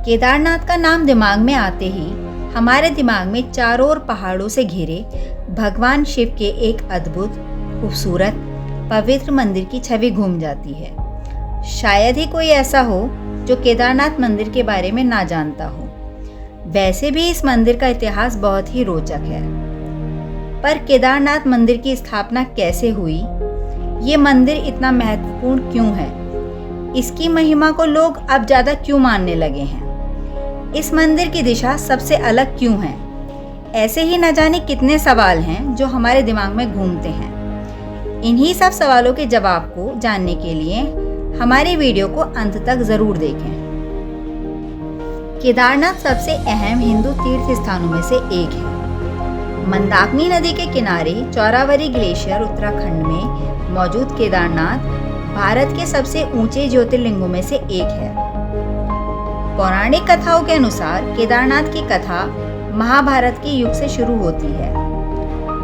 केदारनाथ का नाम दिमाग में आते ही हमारे दिमाग में चारों ओर पहाड़ों से घिरे भगवान शिव के एक अद्भुत, खूबसूरत, पवित्र मंदिर की छवि घूम जाती है। शायद ही कोई ऐसा हो जो केदारनाथ मंदिर के बारे में ना जानता हो। वैसे भी इस मंदिर का इतिहास बहुत ही रोचक है। पर केदारनाथ मंदिर की स्थापना कैसे हुई? ये मंदिर इतना महत्वपूर्ण क्यों है? इसकी महिमा को लोग अब ज़्यादा क्यों मानने लगे हैं? इस मंदिर की दिशा सबसे अलग क्यों है? ऐसे ही न जाने कितने सवाल हैं जो हमारे दिमाग में घूमते हैं। इन्हीं सब सवालों के जवाब को जानने के लिए हमारी वीडियो को अंत तक ज़रूर देखें। केदारनाथ सबसे अहम हिंदू तीर्थ स्थानों में से एक है। मंदाकिनी नदी के किनारे चौरावरी ग्लेशियर उत्तराखंड में मौजूद केदारनाथ भारत के सबसे ऊंचे ज्योतिर्लिंगों में से एक है। पौराणिक कथाओं के अनुसार केदारनाथ की कथा महाभारत के युग से शुरू होती है,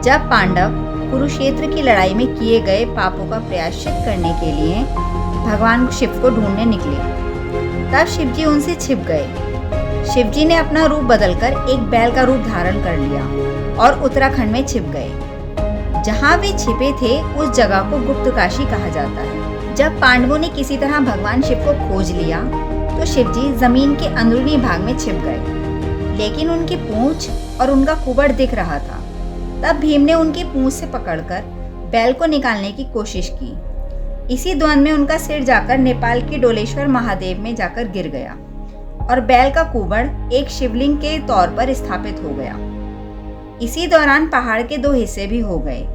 जब पांडव कुरुक्षेत्र की लड़ाई में किए गए पापों का प्रायश्चित करने के लिए भगवान शिव को ढूंढने निकले। तब शिवजी उनसे छिप गए। शिवजी ने अपना रूप बदलकर एक बैल का रूप धारण कर लिया और उत्तराखंड में छिप गए। जहाँ वे छिपे थे उस जगह को गुप्तकाशी कहा जाता है। जब पांडवों ने किसी तरह भगवान शिव को खोज लिया तो शिवजी जमीन के अंदरूनी भाग में छिप गए, लेकिन उनकी पूंछ और उनका कुबड़ दिख रहा था। तब भीम ने उनकी पूंछ से पकड़कर बैल को निकालने की कोशिश की। इसी द्वंद्व में उनका सिर जाकर नेपाल के डोलेश्वर महादेव में जाकर गिर गया और बैल का कुबड़ एक शिवलिंग के तौर पर स्थापित हो गया। इसी दौरान पहाड़ के दो हिस्से भी हो गए,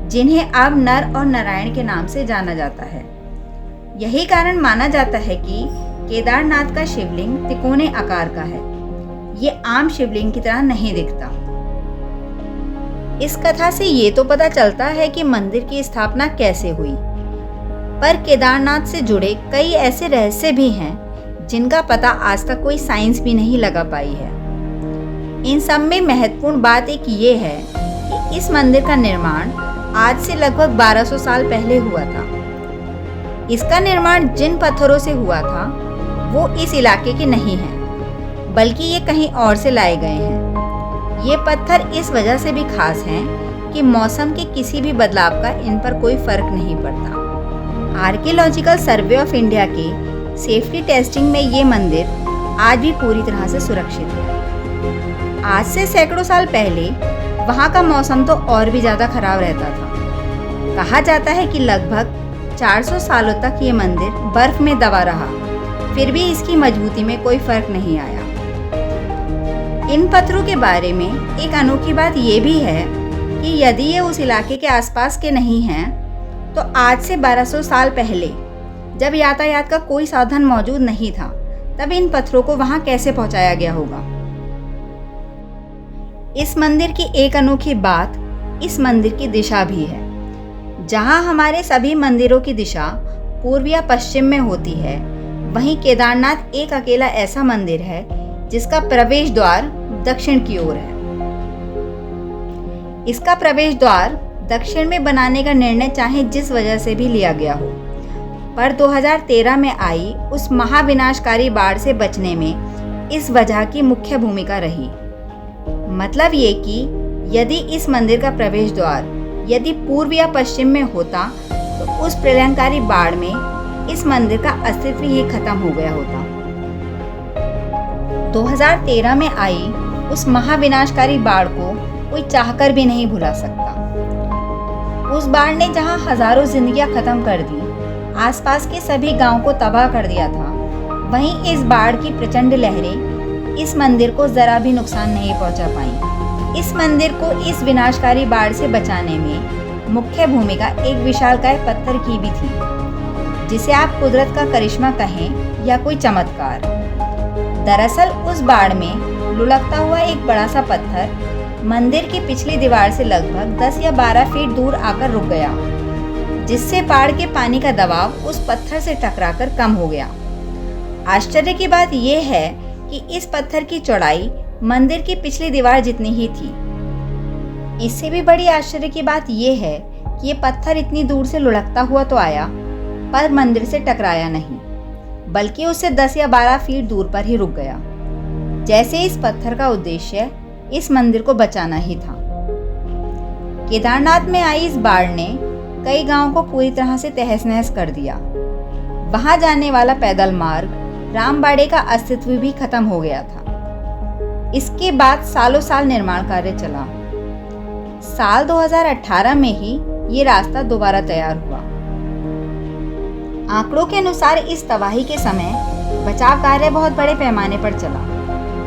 जिन्हें अब नर और नारायण के नाम से जाना जाता है। यही कारण माना जाता है कि केदारनाथ का शिवलिंग तिकोने आकार का है। ये आम शिवलिंग की तरह नहीं दिखता। इस कथा से ये तो पता चलता है कि मंदिर की स्थापना कैसे हुई, पर केदारनाथ से जुड़े कई ऐसे रहस्य भी हैं जिनका पता आज तक कोई साइंस भी नहीं लगा पाई है। इन सब में महत्वपूर्ण बात एक ये है कि इस मंदिर का निर्माण आज से लगभग 1200 साल पहले हुआ था। इसका निर्माण जिन पत्थरों से हुआ था वो इस इलाके के नहीं हैं, बल्कि ये कहीं और से लाए गए हैं। ये पत्थर इस वजह से भी खास हैं कि मौसम के किसी भी बदलाव का इन पर कोई फर्क नहीं पड़ता। आर्कियोलॉजिकल सर्वे ऑफ इंडिया के सेफ्टी टेस्टिंग में ये मंदिर आज भी पूरी तरह से सुरक्षित है। आज से सैकड़ों साल पहले वहाँ का मौसम तो और भी ज़्यादा खराब रहता था। कहा जाता है कि लगभग 400 सालों तक ये मंदिर बर्फ में दबा रहा, फिर भी इसकी मजबूती में कोई फर्क नहीं आया। इन पत्थरों के बारे में एक अनोखी बात ये भी है कि यदि ये उस इलाके के आसपास के नहीं हैं, तो आज से 1200 साल पहले जब यातायात का कोई साधन मौजूद नहीं था, तब इन पत्थरों को वहां कैसे पहुंचाया गया होगा। इस मंदिर की एक अनोखी बात इस मंदिर की दिशा भी है। जहां हमारे सभी मंदिरों की दिशा पूर्व या पश्चिम में होती है, वहीं केदारनाथ एक अकेला ऐसा मंदिर है जिसका प्रवेश द्वार दक्षिण की ओर है। इसका प्रवेश द्वार दक्षिण में बनाने का निर्णय चाहे जिस वजह से भी लिया गया हो, पर 2013 में आई उस महाविनाशकारी बाढ़ से बचने में इस वजह की मुख्य भूमिका रही। मतलब ये कि यदि इस मंदिर का प्रवेश द्वार यदि पूर्व या पश्चिम में होता तो उस प्रलयंकारी बाढ़ में इस मंदिर का अस्तित्व ही खत्म हो गया होता। 2013 में आई उस महाविनाशकारी बाढ़ को कोई चाहकर भी नहीं भुला सकता। उस बाढ़ ने जहां हजारों जिंदगियां खत्म कर दी, आसपास के सभी गांवों को तबाह कर दिया था, वहीं इस बाढ़ की प्रचंड लहरें इस मंदिर को जरा भी नुकसान नहीं पहुंचा पाई। इस मंदिर को इस विनाशकारी बाढ़ से बचाने में मुख्य भूमिका एक विशालकाय पत्थर की भी थी, जिसे आप कुदरत का करिश्मा कहें या कोई चमत्कार। दरअसल उस बाढ़ में लुढ़कता हुआ एक बड़ा सा पत्थर मंदिर की पिछली दीवार से लगभग 10 या 12 फीट दूर आकर रुक गया, जिससे बाढ़ के पानी का दबाव उस पत्थर से टकराकर कम हो गया। आश्चर्य की बात यह है कि इस पत्थर की चौड़ाई मंदिर की पिछली दीवार जितनी ही थी। इससे भी बड़ी आश्चर्य की बात यह है कि ये पत्थर इतनी दूर से लुढ़कता हुआ तो आया, पर मंदिर से टकराया नहीं, बल्कि उससे 10 या 12 फीट दूर पर ही रुक गया। जैसे इस पत्थर का उद्देश्य इस मंदिर को बचाना ही था। केदारनाथ में आई इस बाढ़ ने कई गांवों को पूरी तरह से तहस-नहस कर दिया। वहां जाने वाला पैदल मार्ग रामबाड़े का अस्तित्व भी खत्म हो गया था। इसके बाद सालों साल निर्माण कार्य चला। साल 2018 में ही ये रास्ता दोबारा तैयार हुआ। आंकड़ों के अनुसार इस तबाही के समय बचाव कार्य बहुत बड़े पैमाने पर चला,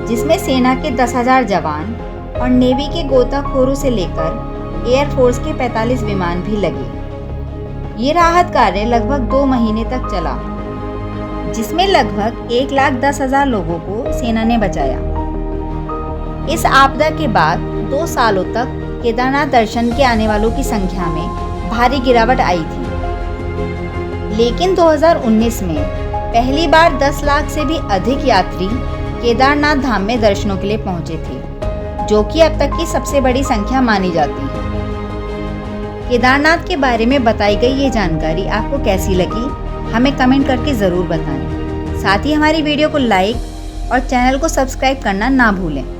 जिसमें सेना के 10,000 जवान और नेवी के गोताखोरों से लेकर एयरफोर्स के 45 विमान भी लगे। ये राहत कार्य लगभग 2 महीने तक चला, जिसमें लगभग 1,10,000 लोगों को सेना ने बचाया। इस आपदा के बाद 2 सालों तक केदारनाथ दर्शन के आने वालों की संख्या में भारी गिरावट आई थी, लेकिन 2019 में पहली बार 10 लाख से भी अधिक यात्री केदारनाथ धाम में दर्शनों के लिए पहुंचे थे, जो कि अब तक की सबसे बड़ी संख्या मानी जाती है। केदारनाथ के बारे में बताई गई ये जानकारी आपको कैसी लगी, हमें कमेंट करके ज़रूर बताएं। साथ ही हमारी वीडियो को लाइक और चैनल को सब्सक्राइब करना ना भूलें।